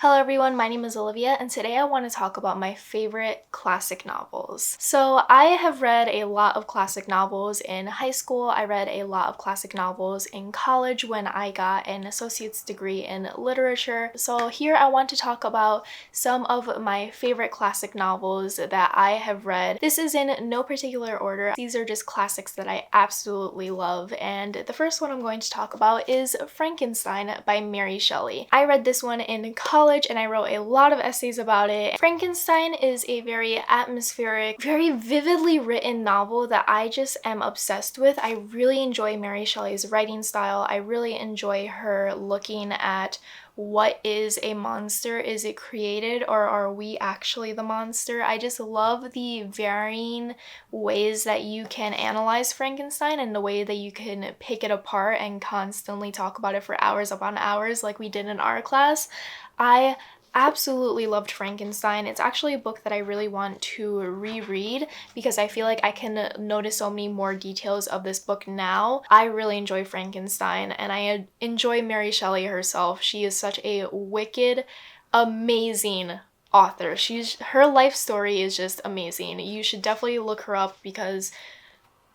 Hello everyone, my name is Olivia and today I want to talk about my favorite classic novels. So I have read a lot of classic novels in high school. I read a lot of classic novels in college when I got an associate's degree in literature. So here I want to talk about some of my favorite classic novels that I have read. This is in no particular order. These are just classics that I absolutely love, and the first one I'm going to talk about is Frankenstein by Mary Shelley. I read this one in college and I wrote a lot of essays about it. Frankenstein is a very atmospheric, very vividly written novel that I just am obsessed with. I really enjoy Mary Shelley's writing style. I really enjoy her looking at what is a monster? Is it created or are we actually the monster? I just love the varying ways that you can analyze Frankenstein and the way that you can pick it apart and constantly talk about it for hours upon hours like we did in our class. I absolutely loved Frankenstein. It's actually a book that I really want to reread because I feel like I can notice so many more details of this book now. I really enjoy Frankenstein and I enjoy Mary Shelley herself. She is such a wicked, amazing author. Her life story is just amazing. You should definitely look her up because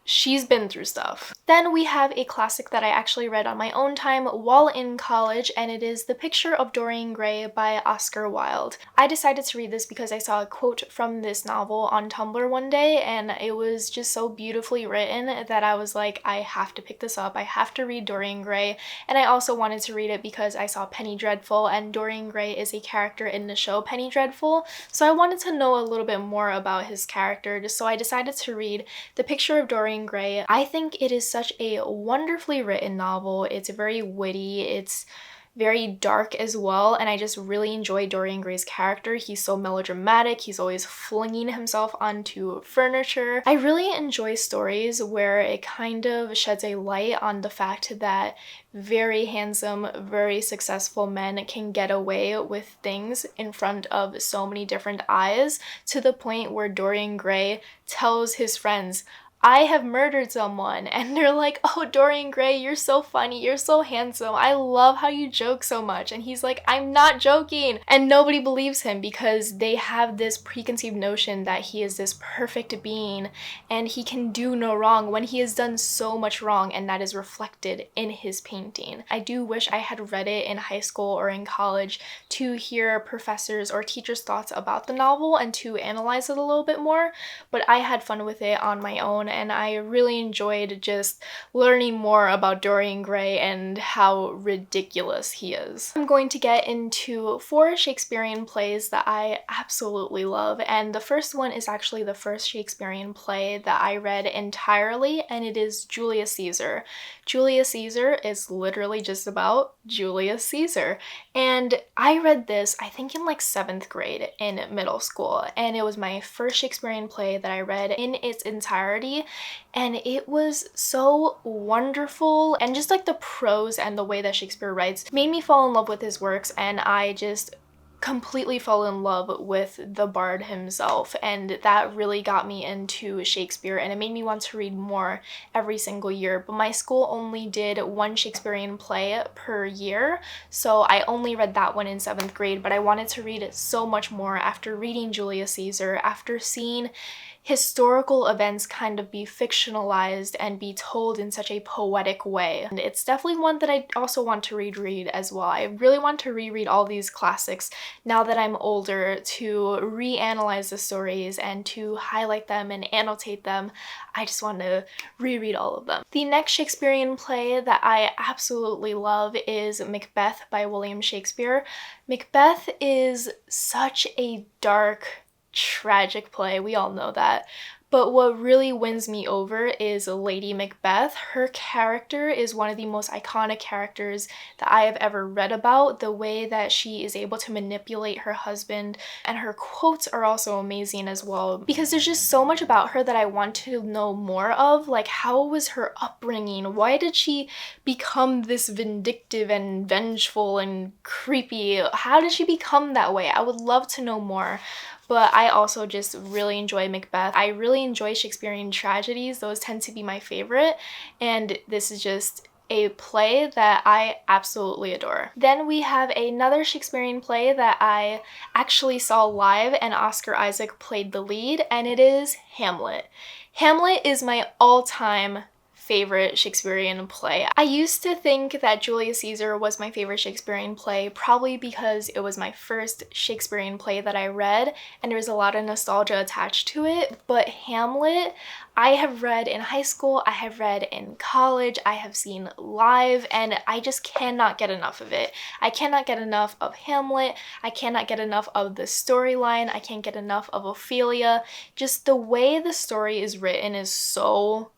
she's been through stuff. Then we have a classic that I actually read on my own time while in college, and it is The Picture of Dorian Gray by Oscar Wilde. I decided to read this because I saw a quote from this novel on Tumblr one day, and it was just so beautifully written that I was like, I have to pick this up. I have to read Dorian Gray. And I also wanted to read it because I saw Penny Dreadful, and Dorian Gray is a character in the show Penny Dreadful. So I wanted to know a little bit more about his character, so I decided to read The Picture of Dorian Gray. I think it is such a wonderfully written novel. It's very witty, it's very dark as well, and I just really enjoy Dorian Gray's character. He's so melodramatic, he's always flinging himself onto furniture. I really enjoy stories where it kind of sheds a light on the fact that very handsome, very successful men can get away with things in front of so many different eyes, to the point where Dorian Gray tells his friends, I have murdered someone, and they're like, oh, Dorian Gray, you're so funny, you're so handsome, I love how you joke so much. And he's like, I'm not joking. And nobody believes him because they have this preconceived notion that he is this perfect being and he can do no wrong when he has done so much wrong, and that is reflected in his painting. I do wish I had read it in high school or in college to hear professors or teachers' thoughts about the novel and to analyze it a little bit more, but I had fun with it on my own, and I really enjoyed just learning more about Dorian Gray and how ridiculous he is. I'm going to get into 4 Shakespearean plays that I absolutely love, and the first one is actually the first Shakespearean play that I read entirely, and it is Julius Caesar. Julius Caesar is literally just about Julius Caesar, and I read this I think in like 7th grade in middle school, and it was my first Shakespearean play that I read in its entirety, and it was so wonderful, and just like the prose and the way that Shakespeare writes made me fall in love with his works, and I just completely fell in love with the bard himself, and that really got me into Shakespeare, and it made me want to read more every single year. But my school only did 1 Shakespearean play per year, so I only read that one in 7th grade, but I wanted to read so much more after reading Julius Caesar, after seeing historical events kind of be fictionalized and be told in such a poetic way. And it's definitely one that I also want to reread as well. I really want to reread all these classics now that I'm older, to reanalyze the stories and to highlight them and annotate them. I just want to reread all of them. The next Shakespearean play that I absolutely love is Macbeth by William Shakespeare. Macbeth is such a dark, tragic play, we all know that. But what really wins me over is Lady Macbeth. Her character is one of the most iconic characters that I have ever read about. The way that she is able to manipulate her husband, and her quotes are also amazing as well, because there's just so much about her that I want to know more of. Like, how was her upbringing? Why did she become this vindictive and vengeful and creepy? How did she become that way? I would love to know more. But I also just really enjoy Macbeth. I really enjoy Shakespearean tragedies. Those tend to be my favorite. And this is just a play that I absolutely adore. Then we have another Shakespearean play that I actually saw live and Oscar Isaac played the lead, and it is Hamlet. Hamlet is my all-time favorite Shakespearean play. I used to think that Julius Caesar was my favorite Shakespearean play, probably because it was my first Shakespearean play that I read and there's a lot of nostalgia attached to it, but Hamlet I have read in high school, I have read in college, I have seen live, and I just cannot get enough of it. I cannot get enough of Hamlet, I cannot get enough of the storyline, I can't get enough of Ophelia. Just the way the story is written is so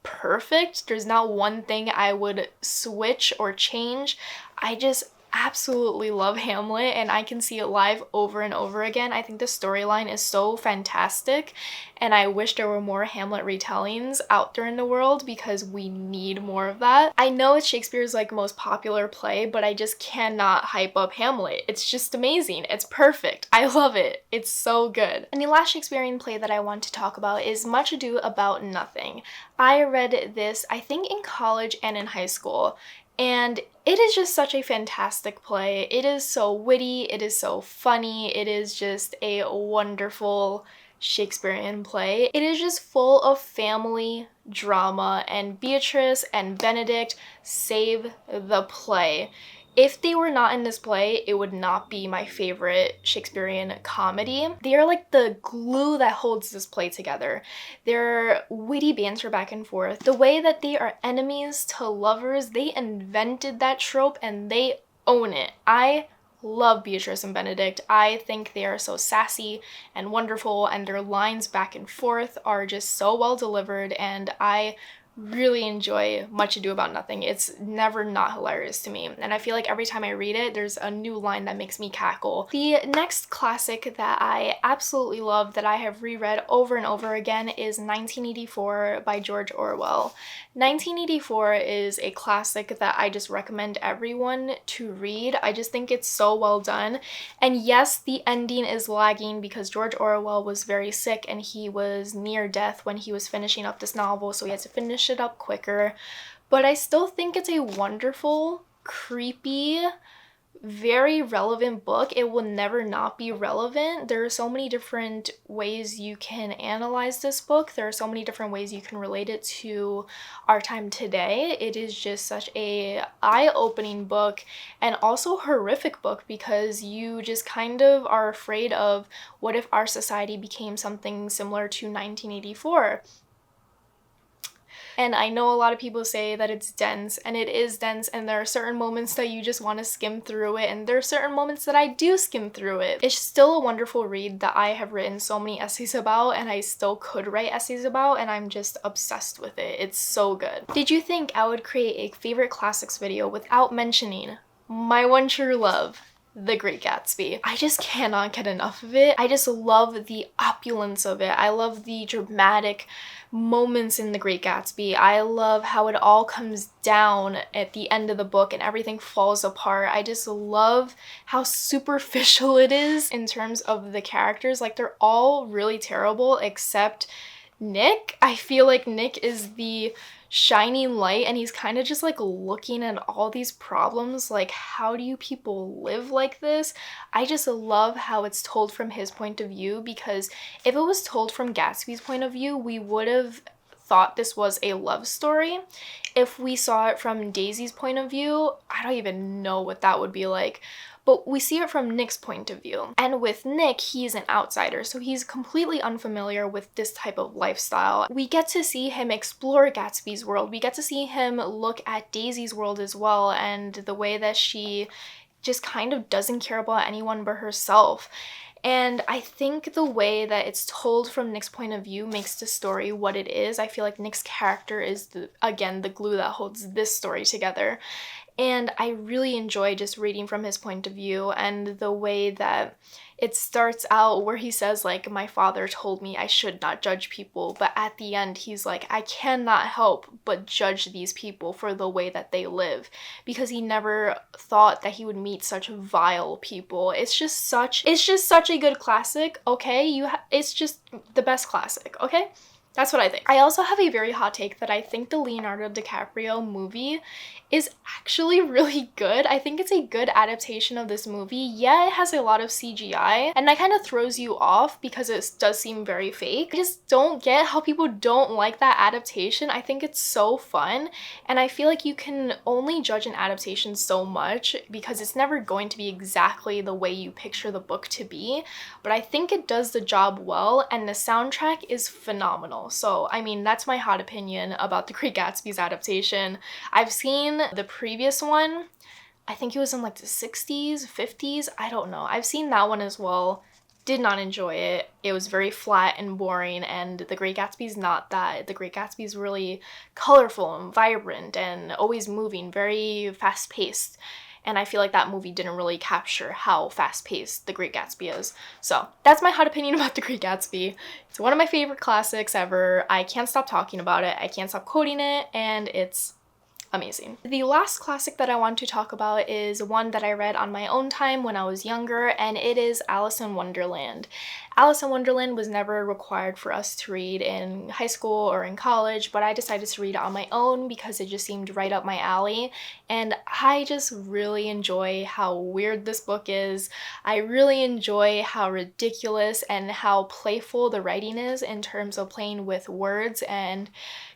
perfect. There's not one thing I would switch or change. I just absolutely love Hamlet and I can see it live over and over again. I think the storyline is so fantastic and I wish there were more Hamlet retellings out there in the world because we need more of that. I know it's Shakespeare's like most popular play, but I just cannot hype up Hamlet. It's just amazing. It's perfect. I love it. It's so good. And the last Shakespearean play that I want to talk about is Much Ado About Nothing. I read this, I think, in college and in high school. And it is just such a fantastic play. It is so witty, it is so funny, it is just a wonderful Shakespearean play. It is just full of family drama, and Beatrice and Benedict save the play. If they were not in this play, it would not be my favorite Shakespearean comedy. They are like the glue that holds this play together. Their witty banter back and forth, the way that they are enemies to lovers, they invented that trope and they own it. I love Beatrice and Benedict. I think they are so sassy and wonderful, and their lines back and forth are just so well delivered, and I really enjoy Much Ado About Nothing. It's never not hilarious to me, and I feel like every time I read it, there's a new line that makes me cackle. The next classic that I absolutely love that I have reread over and over again is 1984 by George Orwell. 1984 is a classic that I just recommend everyone to read. I just think it's so well done. And yes, the ending is lagging because George Orwell was very sick and he was near death when he was finishing up this novel, so he had to finish it up quicker. But I still think it's a wonderful, creepy, very relevant book. It will never not be relevant. There are so many different ways you can analyze this book. There are so many different ways you can relate it to our time today. It is just such a eye-opening book and also horrific book because you just kind of are afraid of what if our society became something similar to 1984. And I know a lot of people say that it's dense, and it is dense, and there are certain moments that you just want to skim through it, and there are certain moments that I do skim through it. It's still a wonderful read that I have written so many essays about, and I still could write essays about, and I'm just obsessed with it. It's so good. Did you think I would create a favorite classics video without mentioning my one true love, The Great Gatsby? I just cannot get enough of it. I just love the opulence of it. I love the dramatic moments in The Great Gatsby. I love how it all comes down at the end of the book and everything falls apart. I just love how superficial it is in terms of the characters. Like, they're all really terrible except Nick. I feel like Nick is the shining light and he's kind of just like looking at all these problems, like, how do you people live like this? I just love how it's told from his point of view, because if it was told from Gatsby's point of view, we would have thought this was a love story. If we saw it from Daisy's point of view, I don't even know what that would be like. But we see it from Nick's point of view. And with Nick, he's an outsider, so he's completely unfamiliar with this type of lifestyle. We get to see him explore Gatsby's world. We get to see him look at Daisy's world as well, and the way that she just kind of doesn't care about anyone but herself. And I think the way that it's told from Nick's point of view makes the story what it is. I feel like Nick's character is, again, the glue that holds this story together. And I really enjoy just reading from his point of view, and the way that it starts out where he says, like, my father told me I should not judge people, but at the end he's like, I cannot help but judge these people for the way that they live, because he never thought that he would meet such vile people. It's just such a good classic, okay? It's just the best classic, okay? That's what I think. I also have a very hot take that I think the Leonardo DiCaprio movie is actually really good. I think it's a good adaptation of this movie. Yeah, it has a lot of CGI, and that kind of throws you off because it does seem very fake. I just don't get how people don't like that adaptation. I think it's so fun, and I feel like you can only judge an adaptation so much because it's never going to be exactly the way you picture the book to be, but I think it does the job well, and the soundtrack is phenomenal. So, I mean, that's my hot opinion about The Great Gatsby's adaptation. I've seen the previous one. I think it was in like the 60s, 50s. I don't know. I've seen that one as well. Did not enjoy it. It was very flat and boring, and The Great Gatsby's not that. The Great Gatsby's really colorful and vibrant and always moving, very fast-paced. And I feel like that movie didn't really capture how fast-paced The Great Gatsby is. So that's my hot opinion about The Great Gatsby. It's one of my favorite classics ever. I can't stop talking about it. I can't stop quoting it, and it's amazing. The last classic that I want to talk about is one that I read on my own time when I was younger, and it is Alice in Wonderland. Alice in Wonderland was never required for us to read in high school or in college, but I decided to read it on my own because it just seemed right up my alley, and I just really enjoy how weird this book is. I really enjoy how ridiculous and how playful the writing is in terms of playing with words and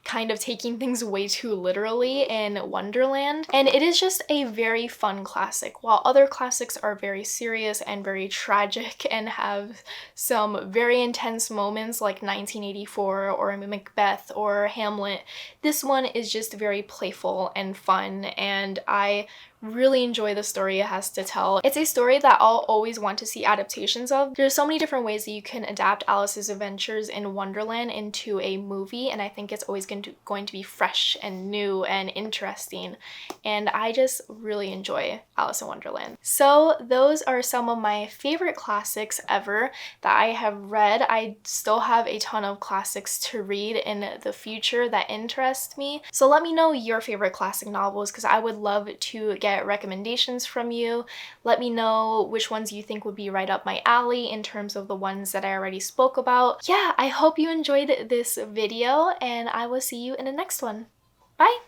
kind of taking things way too literally in Wonderland. And it is just a very fun classic. While other classics are very serious and very tragic and have some very intense moments like 1984 or Macbeth or Hamlet, this one is just very playful and fun, and I really enjoy the story it has to tell. It's a story that I'll always want to see adaptations of. There's so many different ways that you can adapt Alice's adventures in Wonderland into a movie, and I think it's always going to be fresh and new and interesting, and I just really enjoy Alice in Wonderland. So those are some of my favorite classics ever that I have read. I still have a ton of classics to read in the future that interest me. So let me know your favorite classic novels because I would love to get recommendations from you. Let me know which ones you think would be right up my alley in terms of the ones that I already spoke about. Yeah, I hope you enjoyed this video, and I will see you in the next one. Bye!